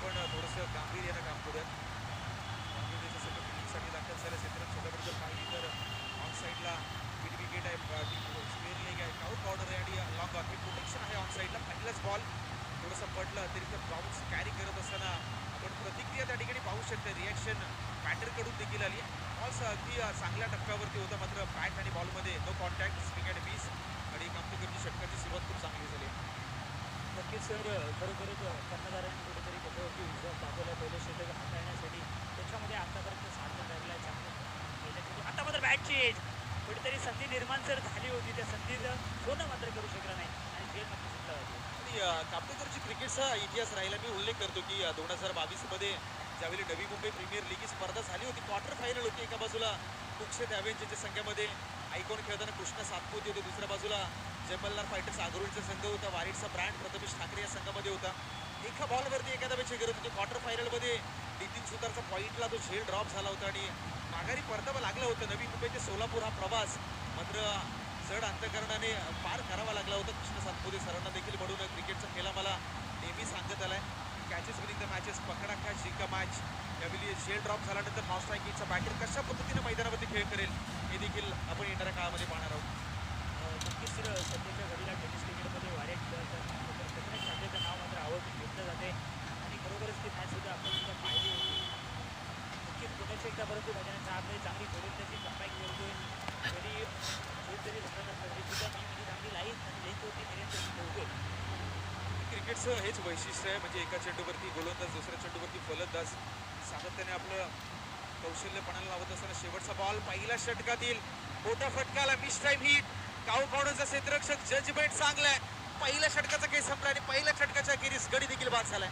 आपण थोडंसं गांभीर्यानं काम करूयात. गांभीर्याचं सगळं फिल्डिंगसाठी दाखल झालं. क्षेत्रात छोट्याकडे जर पाहिली तर ऑन साईडला मिड विकेट आहे, स्क्वेअर लेग आहे, काउट कॉर्नर आहे आणि लॉंग ऑन हे प्रोटेक्शन आहे ऑन साईडला. पहिलाच बॉल थोडंसं पडलं अतिरिक्त बाउन्स कॅरी करत असताना आपण प्रतिक्रिया त्या ठिकाणी पाहू शकतो. रिॲक्शन बॅटरकडून देखील आली. बॉल्स अगदी चांगल्या टप्प्यावरती होता, मात्र बॅट आणि बॉलमध्ये no contact, swing and miss आणि कामतेकरची षटकाची सुरुवात खूप चांगली झाली. नक्कीच सर, खरोखरच कर्णधारांनी कुठेतरी त्याच्यावरती विश्वास दाखवला पहिलं षटक हाताळण्यासाठी. त्याच्यामध्ये आतापर्यंत साधनं ठरलं चांगलं. आता मात्र बॅट चेंज, कुठेतरी संधी निर्माण जर झाली होती, त्या संधीचं सोनं मात्र करू शकला नाही आणि खेळ मात्र सुटला होती. आणि कामतेकरची क्रिकेटचा इतिहास राहिला. मी उल्लेख करतो की 2022 मध्ये ज्यावेळी नवी मुंबई प्रीमियर लीग ही स्पर्धा झाली होती, क्वार्टर फायनल होती. एका बाजूला कुक्षेत ॲव्हेंजरच्या संघामध्ये आयकॉन खेळताना कृष्णा सातपुते होते, दुसऱ्या बाजूला जयमल्लार फायटर्स आगरूळचा संघ होता, वारीटचा ब्रँड प्रथमेश ठाकरे या संघामध्ये होता. एका बॉलवरती एखादा मॅच गरज होती. क्वार्टर फायनलमध्ये नितीन सुतारचा पॉईंटला तो झेल ड्रॉप झाला होता आणि माघारी परतावा लागला होता. नवी मुंबई ते सोलापूर हा प्रवास मात्र जड अंतकरणाने पार करावा लागला होता. कृष्ण सातपुते सरांना देखील म्हणून क्रिकेटचा खेळ मला नेहमी सांगत आलाय. कॅचेस विनिंग द मॅचेस, पकडा कॅच जिंका मॅच. यावेळी झेल ड्रॉप झाल्यानंतर नॉन स्ट्रायकिंगचा बॅटर कशा पद्धतीने मैदानामध्ये खेळ करेल हे देखील आपण येणाऱ्या काळामध्ये पाहणार आहोत. नक्कीच सर, सध्याच्या घडीला टेनिस क्रिकेटमध्ये वारेट प्रथमेश ठाकरेचं नाव मात्र आवर्जून घेतलं जाते आणि खरोखरच ती मॅचसुद्धा आपण सुद्धा पाहिली होती. नक्कीच पुण्याच्या एकदा परंतु मैदानाच्या आपली चांगली गोलंदाजी कमबॅक करतोय. जरी झेल जरी झालं नसलं तरी सुद्धा मी म्हणजे चांगली लाईन आणि लेनवरती निरंतर ठेवतोय. क्रिकेटचं हेच वैशिष्ट्य आहे, म्हणजे एका चेंडूवरती गोलंदाज, दुसऱ्या चेंडूवरती फलंदाज सातत्याने आपलं कौशल्य पणाला लावत असताना शेवटचा बॉल पहिल्या षटकातील मोठा फटकाला मिस टाइम हिट. काऊ कॉर्नरचा क्षेत्ररक्षक जजमेंट चांगलाय. पहिल्या षटकाचा काही संपला आणि पहिल्या षटकाच्या अखेरीस गडी देखील बाद झालाय.